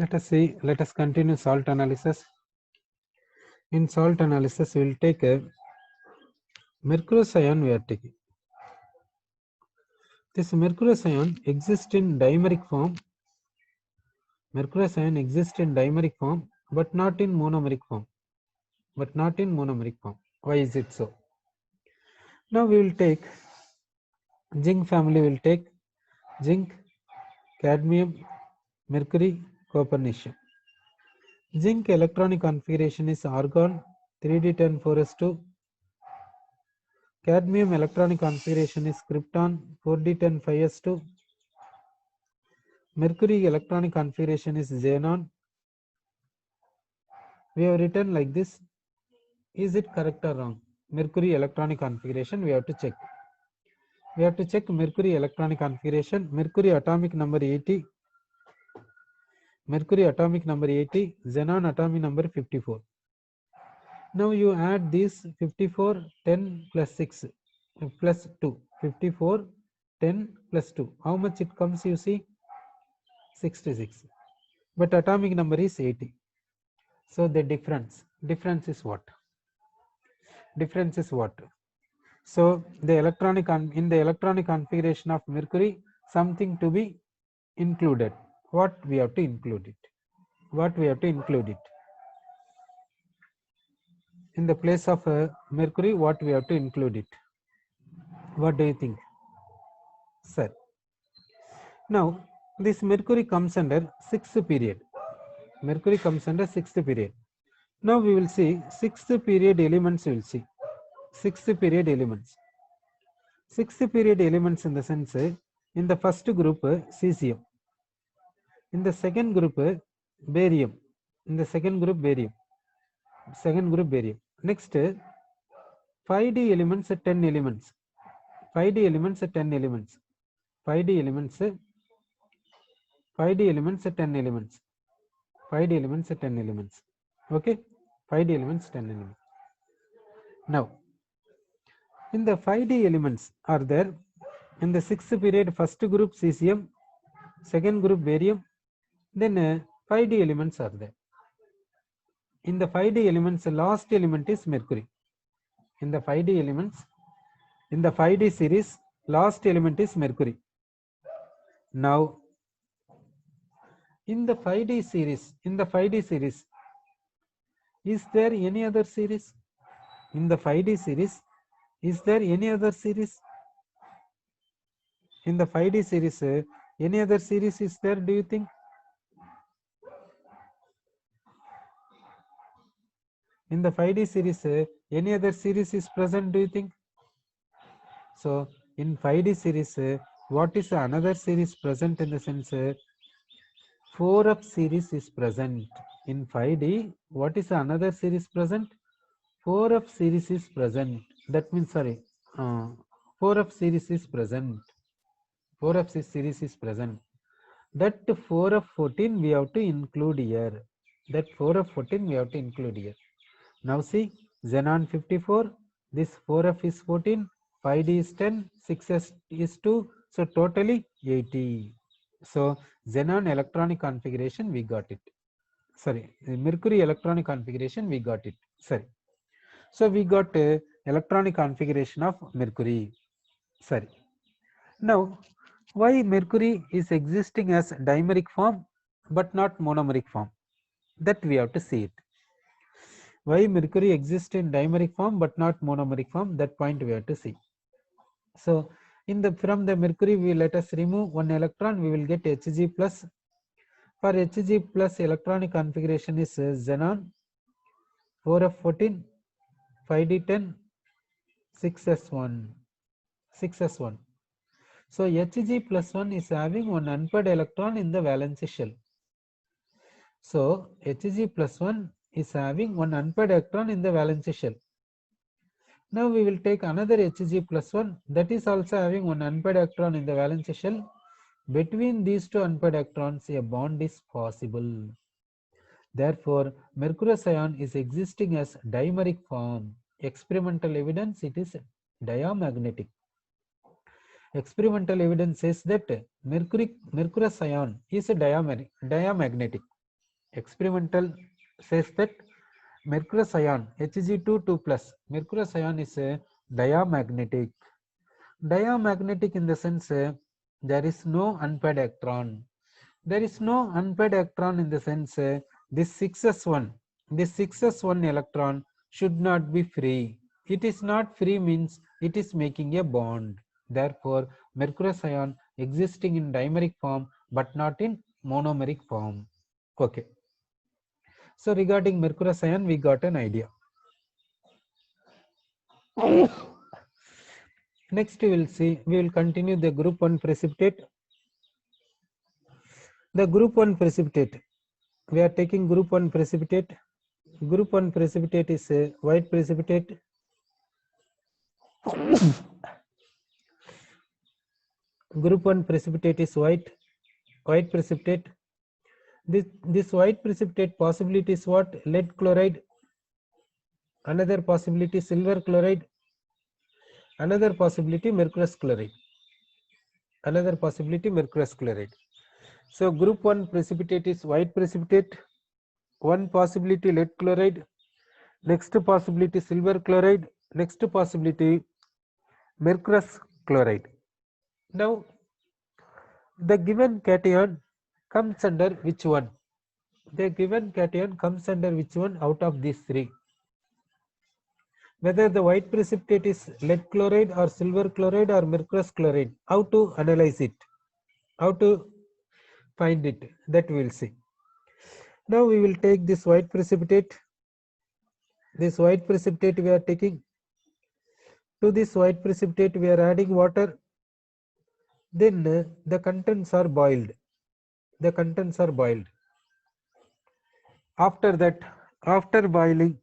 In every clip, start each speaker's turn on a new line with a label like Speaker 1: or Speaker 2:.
Speaker 1: Let us see. Let us continue salt analysis. In salt analysis, we will take a mercurous ion. We are taking this mercurous ion exists in dimeric form. Mercurous ion exists in dimeric form, but not in monomeric form. But not in monomeric form. Why is it so? Now we will take zinc family. We will take zinc, cadmium, mercury, copernicium. Zinc electronic configuration is argon 3d10 4s2. Cadmium electronic configuration is krypton 4d10 5s2. Mercury electronic configuration is xenon. We have written like this. Is it correct or wrong? Mercury electronic configuration we have to check. We have to check mercury electronic configuration. Mercury atomic number 80. Mercury atomic number 80. Xenon atomic number 54. Now you add these 54, 10 plus 6 plus 2. 54, 10 plus 2. How much it comes you see? 66. But atomic number is 80. So the difference is what? Difference is what? So the in the electronic configuration of mercury, something to be included. What we have to include it? What we have to include it? In the place of mercury, what we have to include it? What do you think, sir? Now this mercury comes under sixth period. Mercury comes under sixth period. Now we will see sixth period elements. We will see sixth period elements. Sixth period elements in the sense, in the first group cesium, in the second group barium, in the second group barium, next 5d elements 10 elements, 5d elements 10 elements, 5d elements 5d elements 10 elements, 5d elements 10 elements, okay, 5d elements 10 elements. Now in the 5d elements are there in the sixth period, first group cesium, second group barium, then 5d elements are there. In the 5d elements, the last element is mercury. In the 5d elements, in the 5d series, last element is mercury. Now in the 5d series, is there any other series? In the 5d series, is there any other series? In the 5d series, any other series is there, do you think? In the 5d series, any other series is present, do you think? So in 5d series, what is another series present in the sense 4f series is present. In 5d, what is another series present? 4f series is present. That means, sorry, 4f series is present. 4f series is present. That 4f14 we have to include here. That 4f14 we have to include here. Now see, xenon 54, this 4f is 14, 5d is 10, 6s is 2, so totally 80. So xenon electronic configuration we got it. Sorry, mercury electronic configuration we got it. Sorry. So we got electronic configuration of mercury. Sorry. Now why mercury is existing as dimeric form but not monomeric form? That we have to see it. Why mercury exists in dimeric form but not monomeric form? That point we have to see. So in the from the mercury, we let us remove one electron, we will get Hg plus. For Hg plus electronic configuration is xenon 4f14, 5d10, 6s1, 6s1. So Hg plus 1 is having one unpaired electron in the valence shell. So Hg plus 1 is having one unpaired electron in the valence shell. Now we will take another Hg plus 1 that is also having one unpaired electron in the valence shell. Between these two unpaired electrons, a bond is possible. Therefore, mercurous ion is existing as dimeric form. Experimental evidence, it is diamagnetic. Experimental evidence says that mercurous ion is a diamagnetic. Experimental says that mercurous ion Hg2 2 plus. Mercurous ion is a diamagnetic. Diamagnetic in the sense there is no unpaired electron. There is no unpaired electron in the sense this 6s1, this 6s1 electron should not be free. It is not free means it is making a bond. Therefore, mercurous ion existing in dimeric form but not in monomeric form. Okay. So regarding mercurous ion, we got an idea. Next we will see, we will continue the group 1 precipitate. The group 1 precipitate, we are taking group 1 precipitate. Group 1 precipitate is a white precipitate. Group 1 precipitate is white precipitate. This white precipitate possibility is what? Lead chloride. Another possibility silver chloride. Another possibility mercurous chloride. Another possibility mercurous chloride. So group 1 precipitate is white precipitate. One possibility lead chloride. Next possibility silver chloride. Next possibility mercurous chloride. Now the given cation comes under which one? The given cation comes under which one out of these three? Whether the white precipitate is lead chloride or silver chloride or mercurous chloride. How to analyze it? How to find it? That we will see. Now we will take this white precipitate. This white precipitate we are taking. To this white precipitate we are adding water. Then the contents are boiled. The contents are boiled. After that, after boiling,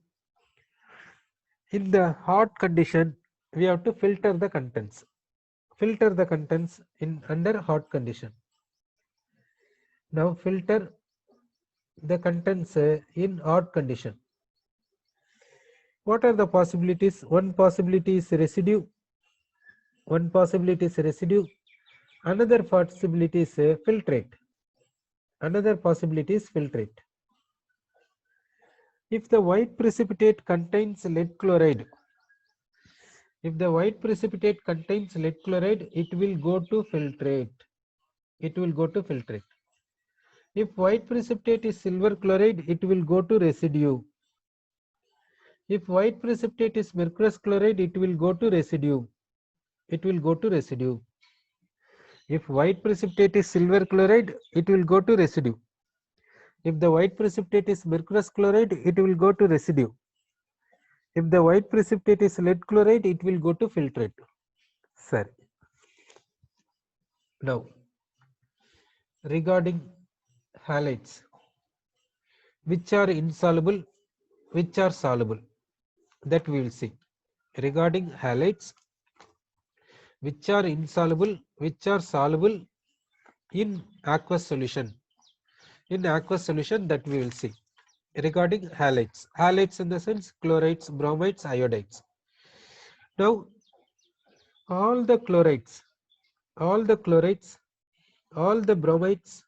Speaker 1: in the hot condition, we have to filter the contents. Filter the contents in under hot condition. Now filter the contents in hot condition. What are the possibilities? One possibility is residue. One possibility is residue. Another possibility is filtrate. Another possibility is filtrate. If the white precipitate contains lead chloride, if the white precipitate contains lead chloride, it will go to filtrate. It will go to filtrate. If white precipitate is silver chloride, it will go to residue. If white precipitate is mercurous chloride, it will go to residue. It will go to residue. If white precipitate is silver chloride, it will go to residue. If the white precipitate is mercurous chloride, it will go to residue. If the white precipitate is lead chloride, it will go to filtrate. Sir. Now, regarding halides, which are insoluble, which are soluble, that we will see. Regarding halides, which are insoluble, which are soluble in aqueous solution. In aqueous solution, that we will see. Regarding halides, halides in the sense chlorides, bromides, iodides. Now, all the chlorides, all the chlorides, all the bromides,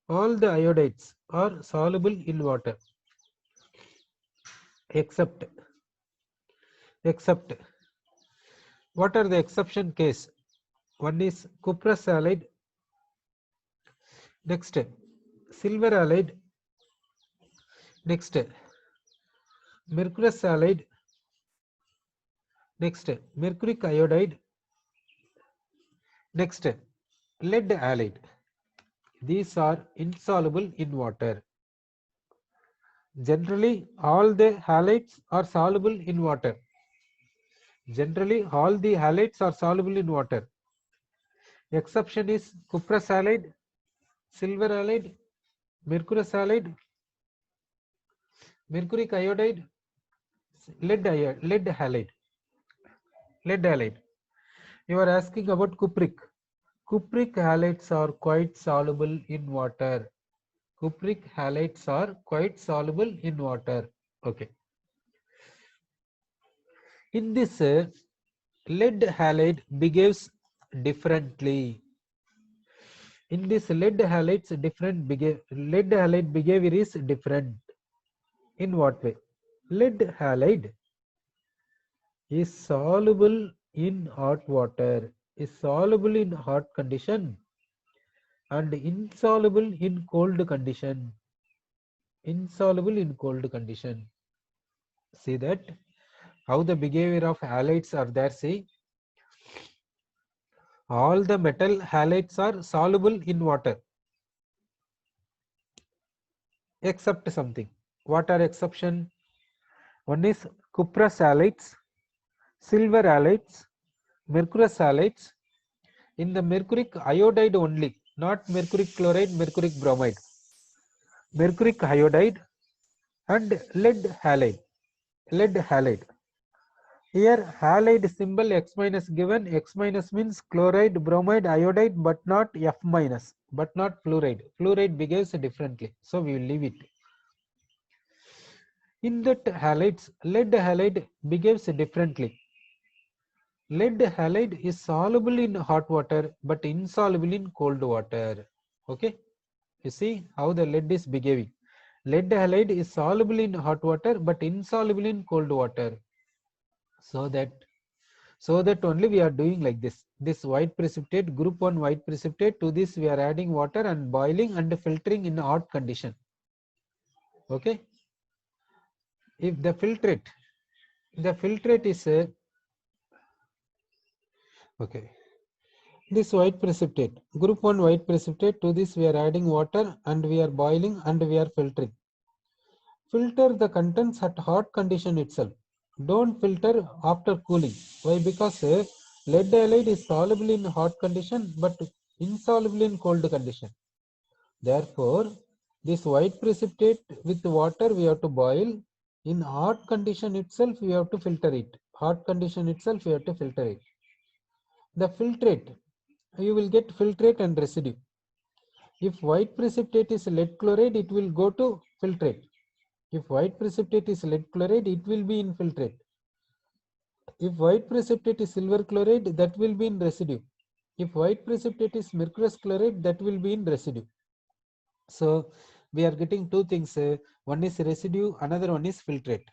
Speaker 1: all the iodides are soluble in water, except what are the exception case? One is cuprous halide, next silver halide, next mercurous halide, next mercuric iodide, next lead halide. These are insoluble in water. Generally, all the halides are soluble in water. Generally, all the halides are soluble in water. Exception is cuprous halide, silver halide, mercurous halide, mercuric iodide, lead halide. Lead halide. You are asking about cupric. Cupric halides are quite soluble in water. Cupric halides are quite soluble in water. Okay. In this, lead halide behaves differently. In this lead halides, lead halide behavior is different. In what way? Lead halide is soluble in hot water, is soluble in hot condition, and insoluble in cold condition. Insoluble in cold condition. See that how the behavior of halides are there. See, all the metal halides are soluble in water except something. What are exception? One is cuprous halides, silver halides, mercurous halides. In the mercuric iodide only, not mercuric chloride, mercuric bromide. Mercuric iodide and lead halide. Lead halide. Here halide symbol X minus given. X minus means chloride, bromide, iodide, but not F minus, but not fluoride. Fluoride behaves differently, so we will leave it. In that halides, lead halide behaves differently. Lead halide is soluble in hot water but insoluble in cold water. Okay, you see how the lead is behaving. Lead halide is soluble in hot water but insoluble in cold water. So that only we are doing like this. This white precipitate, group 1 white precipitate, to this we are adding water and boiling and filtering in hot condition. Okay. If the filtrate is okay. This white precipitate, group 1 white precipitate, to this we are adding water and we are boiling and we are filtering. Filter the contents at hot condition itself. Don't filter after cooling. Why? Because lead halide is soluble in hot condition but insoluble in cold condition. Therefore, this white precipitate with water we have to boil. In hot condition itself we have to filter it. Hot condition itself we have to filter it. The filtrate, you will get filtrate and residue. If white precipitate is lead chloride, it will go to filtrate. If white precipitate is lead chloride, it will be in filtrate. If white precipitate is silver chloride, that will be in residue. If white precipitate is mercurous chloride, that will be in residue. So we are getting two things. One is residue, another one is filtrate.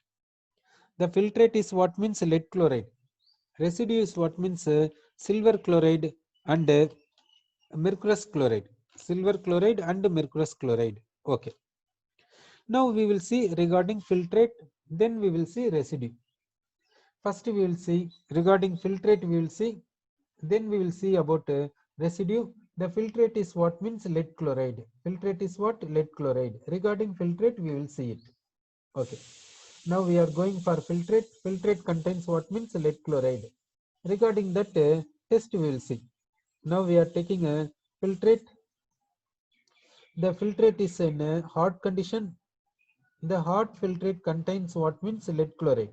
Speaker 1: The filtrate is what means lead chloride. Residue is what means silver chloride and mercurous chloride. Silver chloride and mercurous chloride. Okay. Now we will see regarding filtrate, then we will see residue. First we will see regarding filtrate, we will see, then we will see about residue. The filtrate is what means lead chloride. Filtrate is what? Lead chloride. Regarding filtrate, we will see it. Okay. Now we are going for filtrate. Filtrate contains what means lead chloride. Regarding that test, we will see. Now we are taking a filtrate. The filtrate is in a hot condition. The hot filtrate contains what means lead chloride.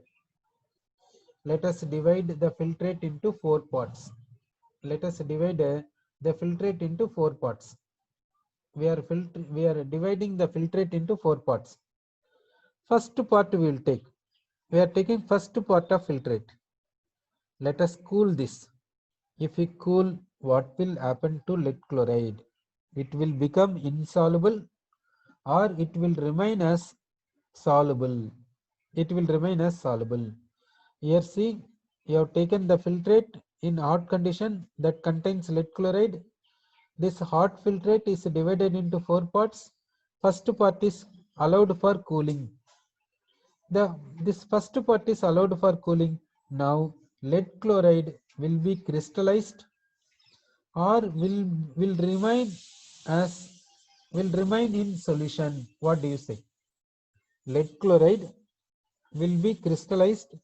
Speaker 1: Let us divide the filtrate into 4 parts. Let us divide the filtrate into 4 parts. We are dividing the filtrate into 4 parts. First part we will take. We are taking first part of filtrate. Let us cool this. If we cool, what will happen to lead chloride? It will become insoluble or it will remain as soluble. It will remain as soluble. Here see, you have taken the filtrate in hot condition that contains lead chloride. This hot filtrate is divided into 4 parts. First part is allowed for cooling. This first part is allowed for cooling. Now lead chloride will be crystallized or will remain in solution. What do you say? Lead chloride will be crystallized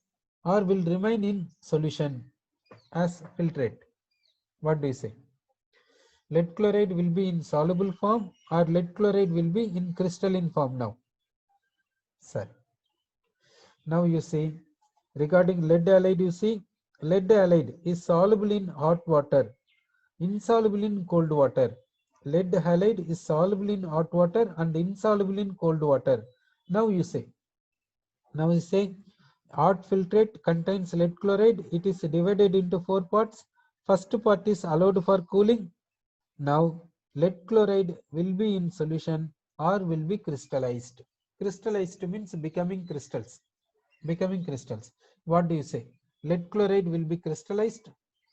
Speaker 1: or will remain in solution as filtrate. What do you say? Lead chloride will be in soluble form or lead chloride will be in crystalline form now? Sir. Now you see, regarding lead halide, you see, lead halide is soluble in hot water, insoluble in cold water. Lead halide is soluble in hot water and insoluble in cold water. Now you say, hot filtrate contains lead chloride. It is divided into 4 parts. First part is allowed for cooling. Now lead chloride will be in solution or will be crystallized. Crystallized means becoming crystals. Becoming crystals. What do you say? Lead chloride will be crystallized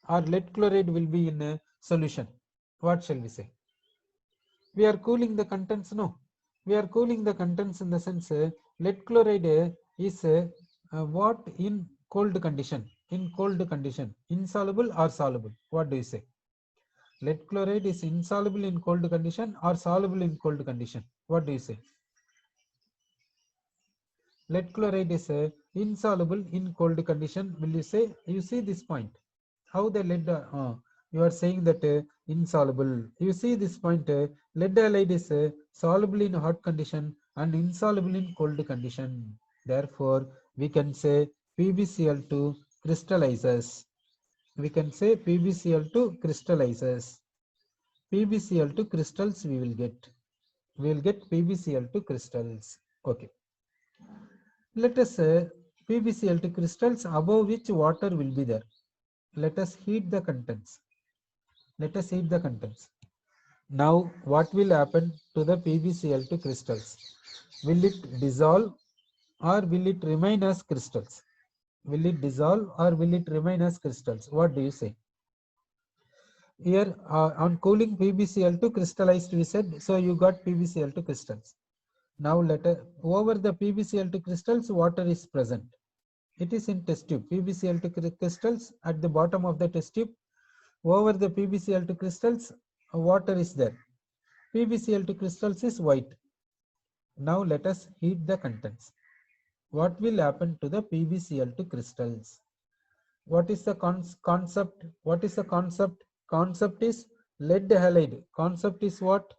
Speaker 1: or lead chloride will be in a solution? What shall we say? We are cooling the contents. No, we are cooling the contents in the sense lead chloride is what in cold condition? In cold condition, insoluble or soluble? What do you say? Lead chloride is insoluble in cold condition or soluble in cold condition? What do you say? Lead chloride is insoluble in cold condition. Will you say? You see this point, how the lead you are saying that insoluble. You see this point, lead halide is soluble in hot condition and insoluble in cold condition. Therefore we can say PbCl2 crystallizes. We can say PbCl2 crystallizes. PbCl2 crystals we will get. We will get PbCl2 crystals. Okay. Let us say PbCl2 crystals above which water will be there. Let us heat the contents. Let us heat the contents. Now what will happen to the PbCl2 crystals? Will it dissolve or will it remain as crystals? Will it dissolve or will it remain as crystals? What do you say? Here on cooling PbCl2 crystallized we said, so you got PbCl2 crystals. Now over the PbCl2 crystals water is present. It is in test tube. PbCl2 crystals at the bottom of the test tube. Over the PbCl2 crystals water is there. PbCl2 crystals is white. Now let us heat the contents. What will happen to the PbCl2 crystals? What is the concept? What is the concept? Concept is lead halide. Concept is what?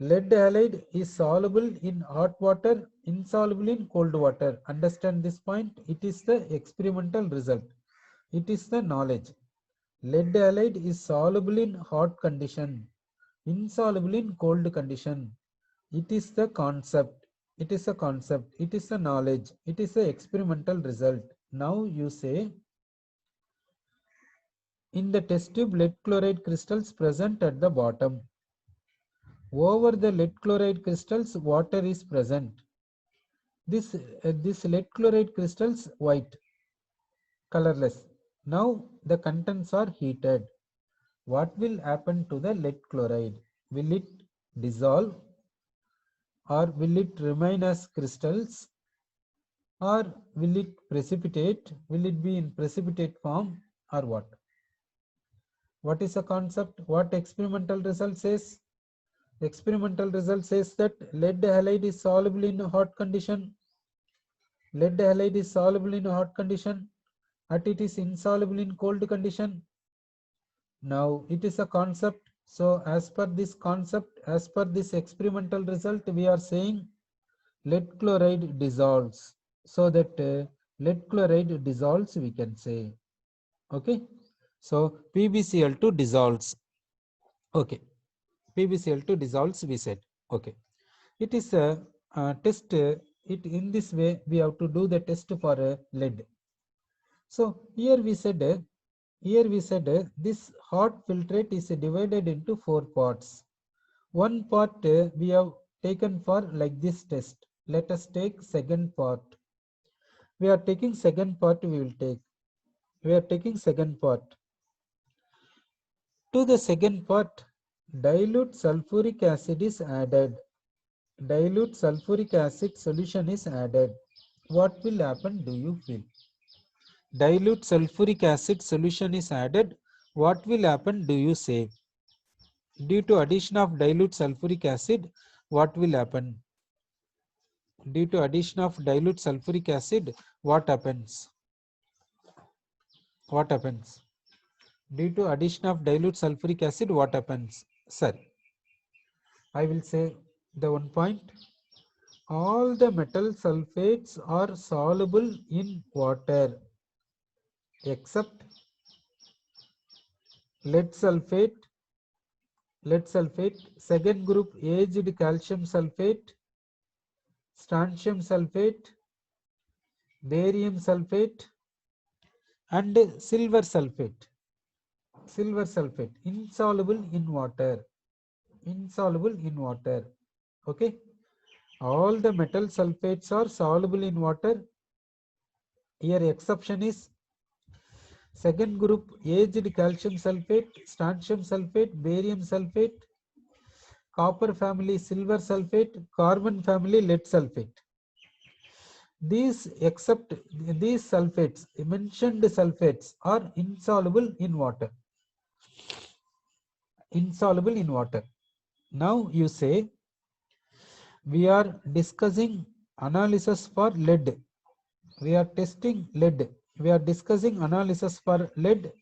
Speaker 1: Lead halide is soluble in hot water, insoluble in cold water. Understand this point? It is the experimental result. It is the knowledge. Lead halide is soluble in hot condition, insoluble in cold condition. It is the concept. It is a concept. It is the knowledge. It is the experimental result. Now you say, in the test tube lead chloride crystals present at the bottom. Over the lead chloride crystals water is present. This lead chloride crystals white, colorless. Now the contents are heated. What will happen to the lead chloride? Will it dissolve or will it remain as crystals, or will it precipitate? Will it be in precipitate form or what? What is the concept? What experimental result says? Experimental result says that lead halide is soluble in hot condition. Lead halide is soluble in hot condition, and it is insoluble in cold condition. Now it is a concept. So as per this concept, as per this experimental result, we are saying lead chloride dissolves. So that lead chloride dissolves, we can say. Okay. So PbCl2 dissolves. Okay. PbCl2 dissolves, we said. Okay. It is a test. It in this way we have to do the test for lead. So here we said this hot filtrate is divided into 4 parts. One part we have taken for like this test. Let us take second part. We are taking second part. We are taking second part. To the second part, dilute sulfuric acid is added. Dilute sulfuric acid solution is added. What will happen, do you feel? Dilute sulfuric acid solution is added. What will happen, do you say? Due to addition of dilute sulfuric acid, what will happen? Due to addition of dilute sulfuric acid, what happens? What happens? Due to addition of dilute sulfuric acid, what happens? Sir, I will say the one point. All the metal sulfates are soluble in water except lead sulfate, second group aged calcium sulfate, strontium sulfate, barium sulfate and silver sulfate. silver sulfate, insoluble in water, insoluble in water. Okay, all the metal sulfates are soluble in water. Here exception is second group, aged calcium sulfate, strontium sulfate, barium sulfate, copper family silver sulfate, carbon family lead sulfate. These except these sulfates, mentioned sulfates are insoluble in water. Insoluble in water. Now you say we are discussing analysis for lead. We are testing lead. We are discussing analysis for lead.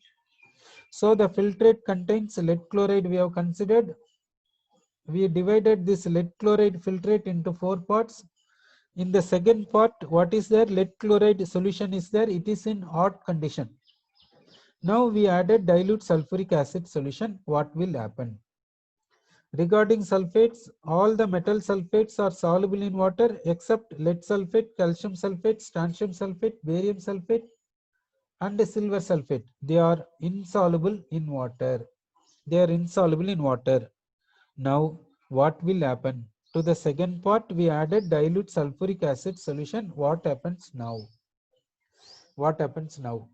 Speaker 1: So the filtrate contains lead chloride we have considered. We divided this lead chloride filtrate into 4 parts. In the second part, what is there? Lead chloride solution is there. It is in hot condition. Now we added dilute sulfuric acid solution. What will happen? Regarding sulfates, all the metal sulfates are soluble in water except lead sulfate, calcium sulfate, strontium sulfate, barium sulfate, and silver sulfate. They are insoluble in water. They are insoluble in water. Now, what will happen? To the second part, we added dilute sulfuric acid solution. What happens now? What happens now?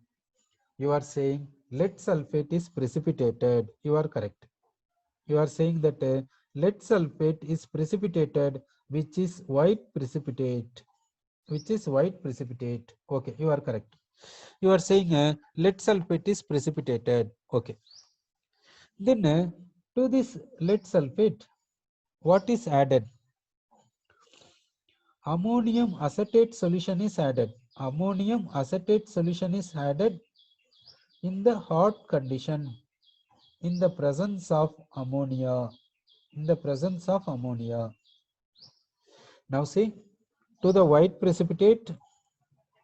Speaker 1: You are saying lead sulfate is precipitated. You are correct. You are saying that lead sulfate is precipitated, which is white precipitate. Which is white precipitate. Okay, you are correct. You are saying lead sulfate is precipitated. Okay. Then to this lead sulfate, what is added? Ammonium acetate solution is added. Ammonium acetate solution is added in the hot condition, in the presence of ammonia. In the presence of ammonia. Now see, to the white precipitate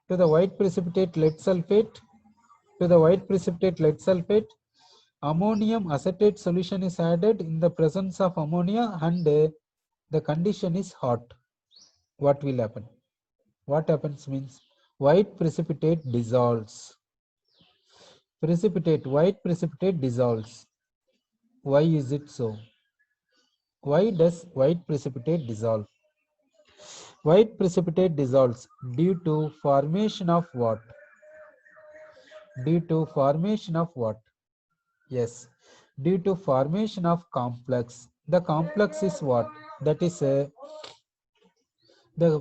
Speaker 1: lead sulfate, to the white precipitate lead sulfate, ammonium acetate solution is added in the presence of ammonia and the condition is hot. What will happen? What happens means white precipitate dissolves. White precipitate dissolves. Why is it so? Why does white precipitate dissolve? White precipitate dissolves due to formation of what? Due to formation of what? Yes, due to formation of complex. The complex is what? That is the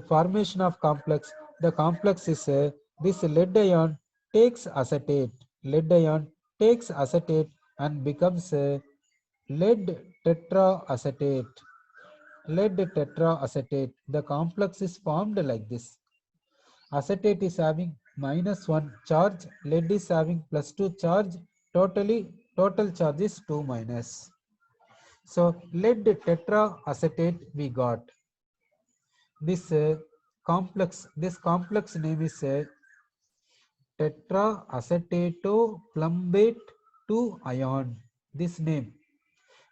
Speaker 1: formation of complex. The complex is this lead ion takes acetate. Lead ion takes acetate and becomes lead tetraacetate. Lead tetraacetate. The complex is formed like this. Acetate is having -1 charge, lead is having +2 charge, total charge is 2 minus. So lead tetraacetate we got. This complex name is tetraacetato-plumbate 2 ion. This name.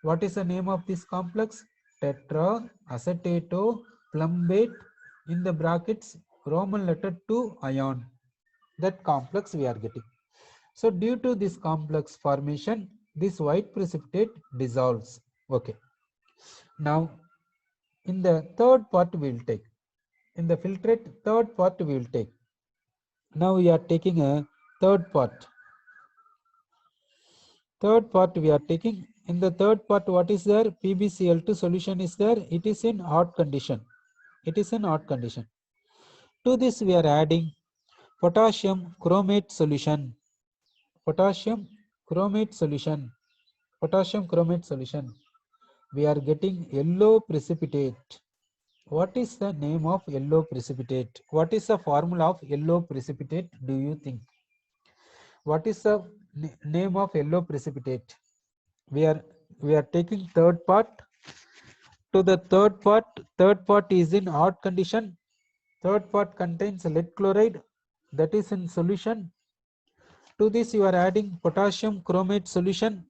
Speaker 1: What is the name of this complex? Tetraacetato-plumbate in the brackets Roman letter 2 ion. That complex we are getting. So due to this complex formation, this white precipitate dissolves. Okay. Now in the third part we will take. In the filtrate third part we will take. Now we are taking a third part. Third part we are taking. In the third part, what is there? PbCl2 solution is there. It is in hot condition. It is in hot condition. To this we are adding potassium chromate solution. Potassium chromate solution. Potassium chromate solution. We are getting yellow precipitate. What is the name of yellow precipitate? What is the formula of yellow precipitate? Do you think? What is the name of yellow precipitate? We are taking third part. To the third part is in hot condition. Third part contains lead chloride that is in solution. To this you are adding potassium chromate solution.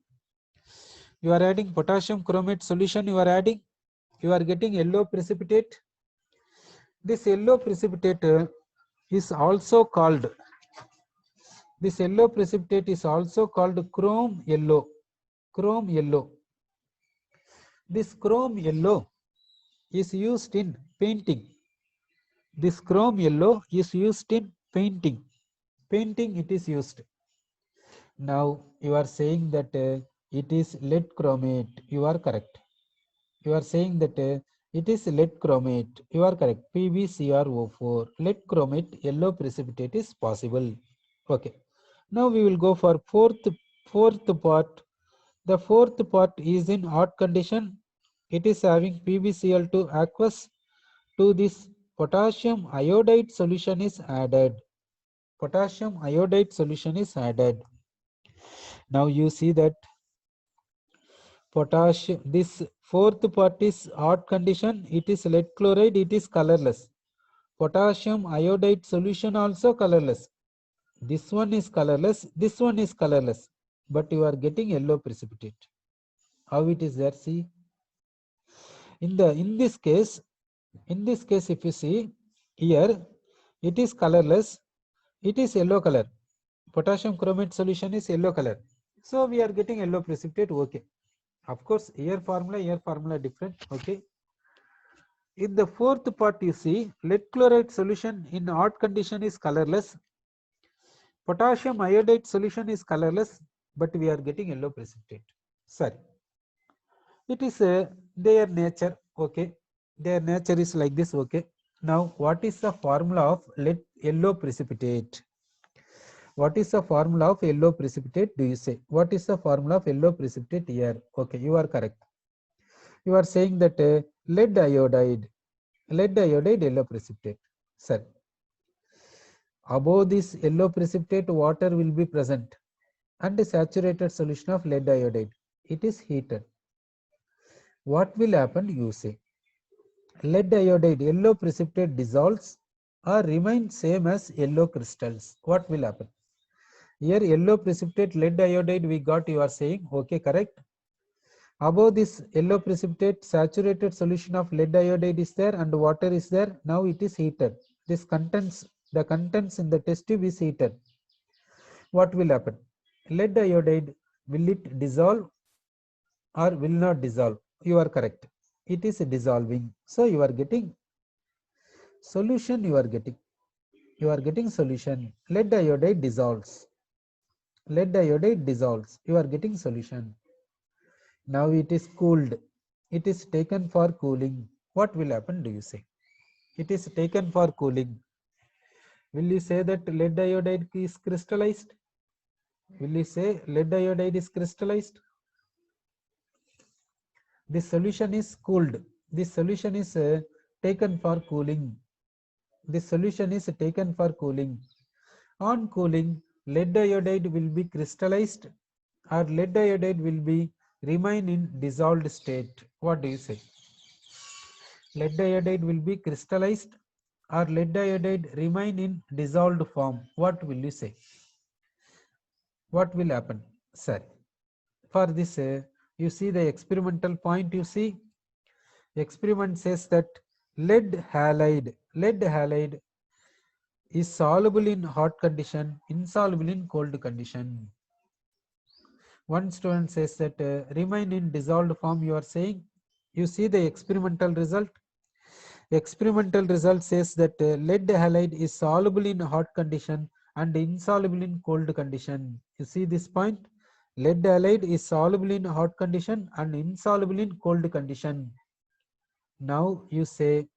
Speaker 1: You are adding potassium chromate solution. You are getting yellow precipitate. This yellow precipitate is also called This yellow precipitate is also called chrome yellow. Chrome yellow. This chrome yellow is used in painting. This chrome yellow is used in painting. Painting it is used. Now you are saying that it is lead chromate. You are correct. You are saying that it is lead chromate. You are correct. PbCrO4. Lead chromate yellow precipitate is possible. Okay. Now we will go for fourth part. The fourth part is in hot condition. It is having PbCl2 aqueous. To this potassium iodide solution is added. Potassium iodide solution is added. Now you see that potassium, this fourth part is hot condition. It is lead chloride. It is colorless. Potassium iodide solution also colorless. This one is colorless. This one is colorless. But you are getting yellow precipitate. How it is there? See. In this case, if you see here, it is colorless. It is yellow color. Potassium chromate solution is yellow color. So we are getting yellow precipitate. Okay. Of course, here formula different. Okay. In the fourth part, you see lead chloride solution in hot condition is colorless. Potassium iodide solution is colorless, but we are getting yellow precipitate. Sorry. It is their nature. Okay. Their nature is like this. Okay. Now, what is the formula of lead yellow precipitate? What is the formula of yellow precipitate? Do you say? What is the formula of yellow precipitate here? Okay, you are correct. You are saying that lead iodide yellow precipitate. Sir, above this yellow precipitate, water will be present and a saturated solution of lead iodide. It is heated. What will happen? You say. Lead iodide yellow precipitate dissolves or remains same as yellow crystals. What will happen? Here yellow precipitate lead iodide we got, you are saying. Okay, correct. Above this yellow precipitate, saturated solution of lead iodide is there and water is there. Now it is heated. The contents in the test tube is heated. What will happen? Lead iodide, will it dissolve or will not dissolve? You are correct. It is dissolving. So you are getting solution. You are getting solution. Lead iodide dissolves. Lead iodide dissolves. You are getting solution. Now it is cooled. It is taken for cooling. What will happen? Do you say? It is taken for cooling. Will you say that lead iodide is crystallized? Will you say lead iodide is crystallized? This solution is cooled. This solution is taken for cooling. This solution is taken for cooling. On cooling, lead iodide will be crystallized or lead iodide will be remain in dissolved state. What do you say? Lead iodide will be crystallized or lead iodide remain in dissolved form. What will you say? What will happen? Sir, for this, you see the experimental point. You see, experiment says that lead halide is soluble in hot condition, insoluble in cold condition. One student says that remain in dissolved form. You are saying, you see the experimental result. Experimental result says that lead halide is soluble in hot condition and insoluble in cold condition. You see this point? Lead halide is soluble in hot condition and insoluble in cold condition. Now you say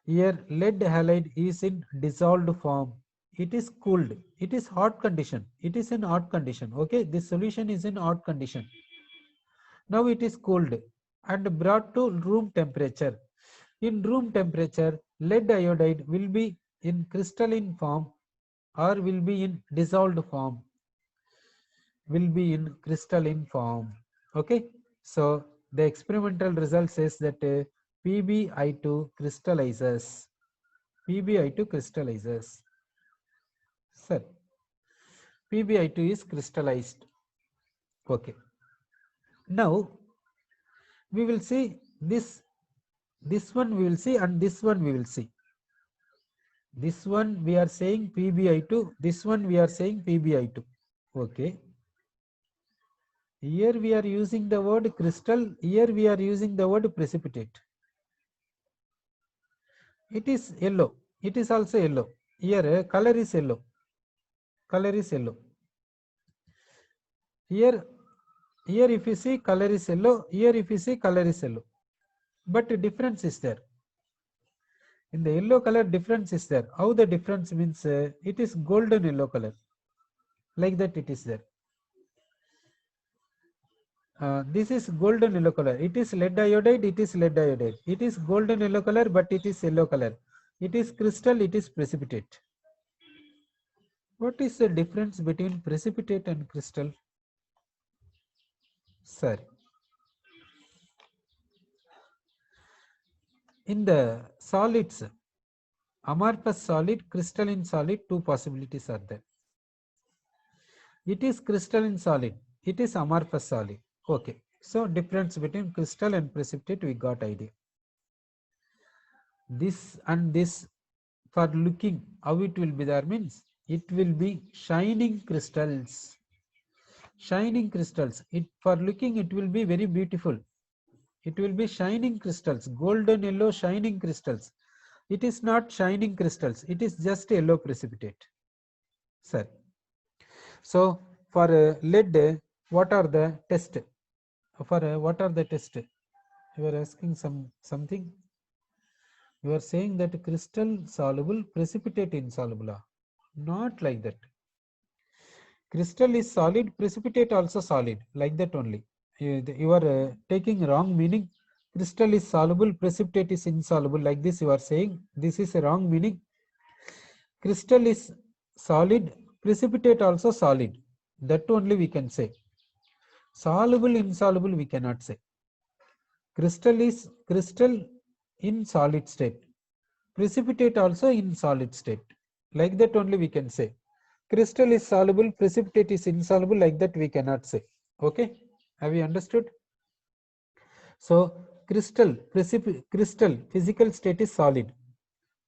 Speaker 1: here lead halide is in dissolved form. It is cooled. It is hot condition. It is in hot condition. Okay, this solution is in hot condition. Now it is cooled and brought to room temperature. In room temperature, lead iodide will be in crystalline form or will be in dissolved form. Will be in crystalline form. Okay, so the experimental result says that PbI2 crystallizes. PbI2 crystallizes. Sir, PbI2 is crystallized. Okay. Now we will see this one we will see and this one we will see. This one we are saying PbI2, this one we are saying PbI2. Okay. Here we are using the word crystal, here we are using the word precipitate. It is yellow, it is also yellow. Here color is yellow, color is yellow. Here if you see color is yellow, here if you see color is yellow. But difference is there. In the yellow color difference is there. How the difference means it is golden yellow color. Like that it is there. This is golden yellow color. It is lead iodide, it is lead iodide. It is golden yellow color, but it is yellow color. It is crystal, it is precipitate. What is the difference between precipitate and crystal? Sir, in the solids, amorphous solid, crystalline solid, two possibilities are there. It is crystalline solid, it is amorphous solid. Okay, so difference between crystal and precipitate we got idea. This and this, for looking how it will be there means it will be shining crystals. Shining crystals. It for looking it will be very beautiful. It will be shining crystals, golden yellow shining crystals. It is not shining crystals, it is just yellow precipitate. Sir. So for lead, what are the tests? For what are the tests? You are asking something. You are saying that crystal soluble, precipitate insoluble. Not like that. Crystal is solid, precipitate also solid. Like that only. You are taking wrong meaning. Crystal is soluble, precipitate is insoluble. Like this you are saying. This is a wrong meaning. Crystal is solid, precipitate also solid. That only we can say. Soluble, insoluble we cannot say. Crystal is crystal in solid state. Precipitate also in solid state. Like that only we can say. Crystal is soluble, precipitate is insoluble. Like that we cannot say. Okay? Have you understood? So crystal, physical state is solid.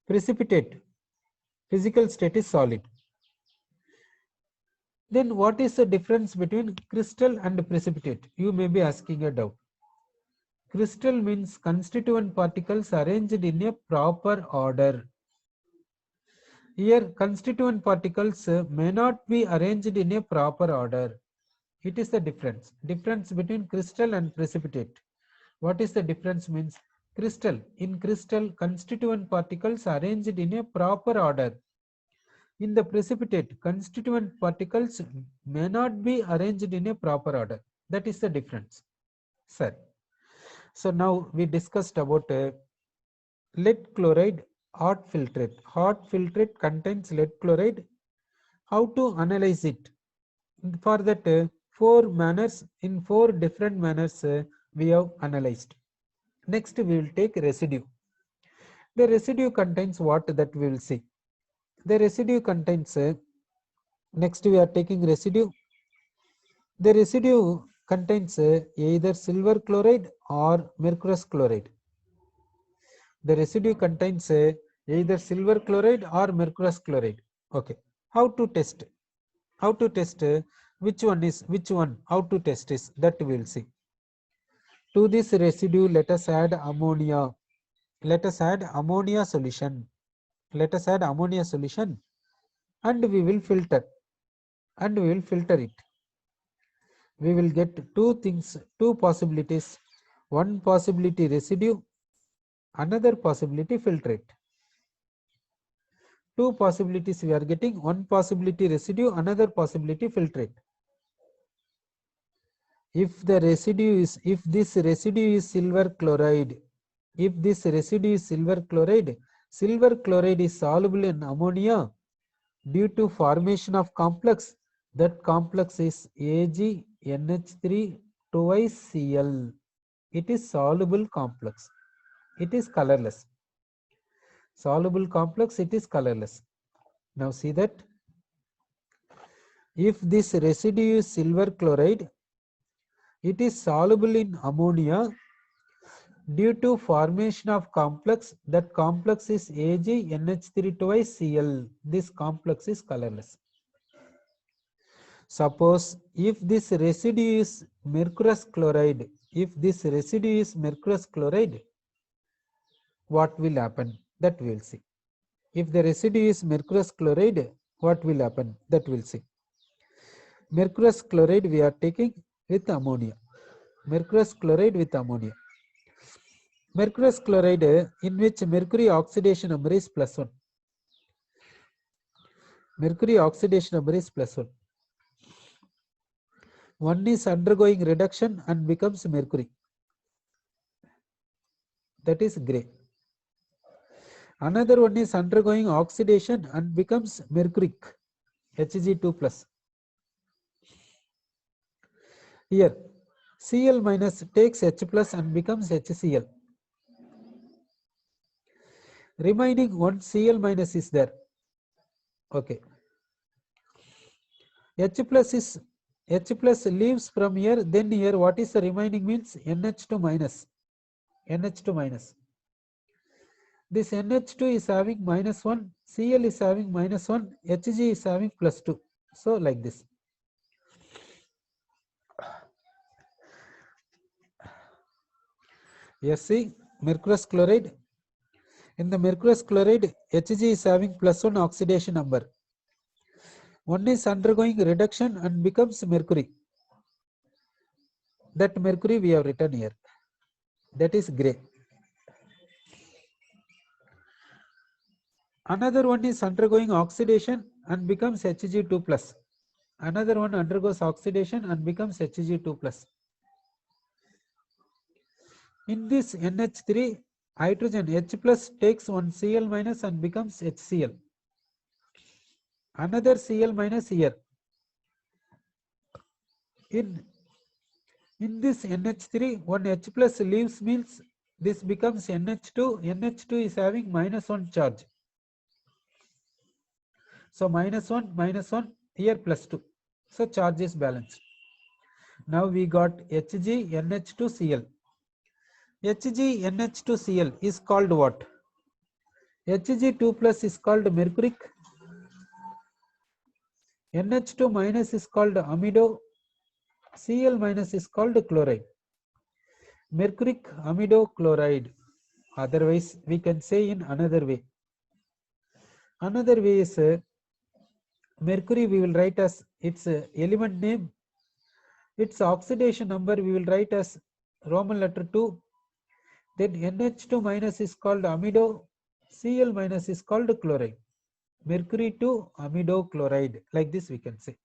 Speaker 1: Precipitate, physical state is solid. Then what is the difference between crystal and precipitate? You may be asking a doubt. Crystal means constituent particles arranged in a proper order. Here constituent particles may not be arranged in a proper order. It is the difference. Difference between crystal and precipitate. What is the difference means? Crystal. In crystal, constituent particles arranged in a proper order. In the precipitate, constituent particles may not be arranged in a proper order. That is the difference. Sir. So now we discussed about lead chloride hot filtrate. Hot filtrate contains lead chloride. How to analyze it? For that, in four different manners we have analyzed. Next we will take residue. The residue contains what, that we will see. The residue contains, next we are taking residue. The residue contains either silver chloride or mercurous chloride. The residue contains either silver chloride or mercurous chloride. Okay. How to test? How to test which one is which one? How to test is that we will see. To this residue, let us add ammonia. Let us add ammonia solution. Let us add ammonia solution, and we will filter. And we will filter it. We will get two things, two possibilities. One possibility residue, another possibility filtrate. Two possibilities we are getting, one possibility residue, another possibility filtrate. If this residue is silver chloride, silver chloride is soluble in ammonia due to formation of complex. That complex is AgNH3 twice Cl. It is soluble complex. It is colorless. Soluble complex, it is colorless. Now see that if this residue is silver chloride, it is soluble in ammonia due to formation of complex. That complex is AgNH3 twice Cl. This complex is colorless. Suppose if this residue is mercurous chloride, what will happen? That we will see. If the residue is mercurous chloride, what will happen? That we will see. Mercurous chloride we are taking with ammonia. Mercurous chloride with ammonia. Mercurous chloride in which mercury oxidation number is +1. Mercury oxidation number is +1. One is undergoing reduction and becomes mercury. That is gray. Another one is undergoing oxidation and becomes mercuric, Hg2+. Here, Cl minus takes H plus and becomes HCl. Remaining one Cl minus is there. Okay. H plus leaves from here, then here what is the remaining means? NH2 minus. NH2 minus. This NH2 is having -1, Cl is having -1, Hg is having +2. So like this. Yes, see, mercurous chloride. In the mercurous chloride, Hg is having +1 oxidation number. One is undergoing reduction and becomes mercury. That mercury we have written here. That is gray. Another one is undergoing oxidation and becomes Hg2+. Another one undergoes oxidation and becomes Hg2+. In this NH3, hydrogen H plus takes one Cl minus and becomes HCl. Another Cl minus here. In this NH3, one H plus leaves means this becomes NH2. NH2 is having -1 charge. So -1, here +2. So charge is balanced. Now we got HgNH2Cl. HgNH2Cl is called what? Hg2+ is called mercuric. NH2 minus is called amido. Cl minus is called chloride. Mercuric amido chloride. Otherwise, we can say in another way. Another way is mercury we will write as its element name. Its oxidation number we will write as Roman letter 2. Then NH2 minus is called amido. Cl minus is called chloride. Mercury to amido chloride. Like this we can say.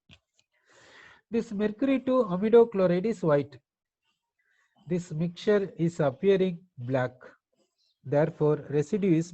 Speaker 1: This mercury to amido chloride is white. This mixture is appearing black. Therefore, residue is